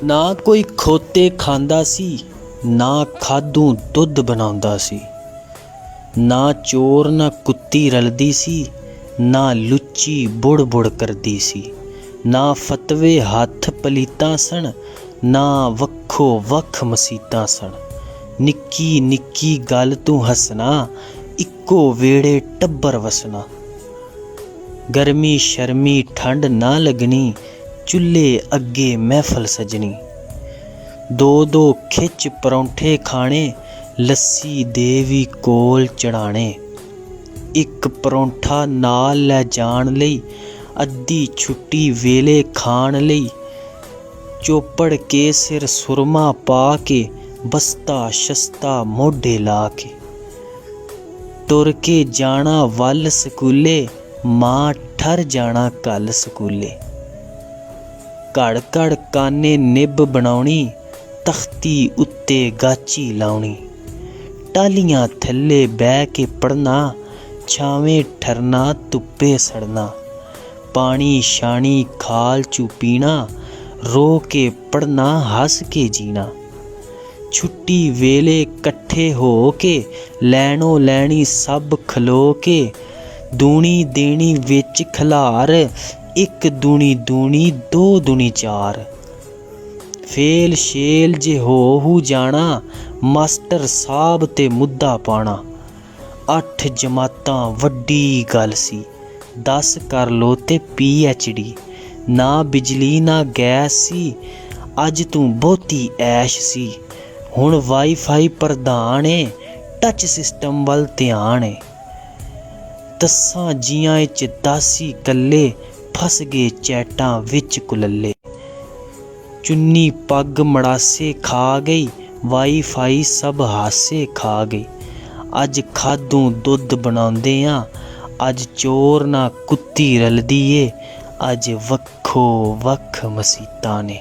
ना कोई खोते खांदा सी, ना खाधू दुध बनाउंदा सी। ना चोर ना कुत्ती रलदी सी, ना लुच्ची बुड़ बुड़ करदी सी। ना फतवे हत्थ पलीतां सन, ना वक्खो वक्ख मसीतां सन। निक्की निक्की गल तूं हसना, इक्को वेड़े टब्बर वसना। गर्मी शर्मी ठंड ना लगनी, चुल्हे अगे महफल सजनी। दो दो खिच परौंठे खाने, लस्सी दे वी कोल चढ़ाने। एक परौंठा नाल लै जाण लई, अद्धी छुट्टी वेले खाण लई। चोपड़ के सिर सुरमा पा के, बस्ता शस्ता मोढे ला के। टुर के जाना वल स्कूले, मां ठर जाना कल स्कूले। घड़ घड़ काने निब बनाउणी, तख्ती उत्ते गाची लाउणी। टालियां थल्ले बह के पढ़ना, छावें ठरना धुप्पे सड़ना। पानी शानी खाल चू पीना, रो के पढ़ना हस के जीना। छुट्टी वेले कट्ठे हो के, लैनो लैनी सब खलो के। दूनी देनी विच खलार, एक दूनी दूनी दो दूनी चार। फेल शेल जे हो जाना, मास्टर साहब ते मुद्दा पाना। 8 जमातां वड्डी गल सी, 10 कर लो ते PhD। ना बिजली ना गैस सी, अज तूं बहुती ऐश सी। हुण वाईफाई प्रधान ए, टच सिस्टम वल ध्यान ए। 10 जियां च 10 ही कल्ले, फस गए चैटां विच कुलल्ले। चुन्नी पग मड़ासे खा गई, वाईफाई सब हासे खा गई। अज खाधू दुध बनाउंदे आं, अज चोर ना कुत्ती रलदी ए। अज वक्खो वक्ख मसीतां ने।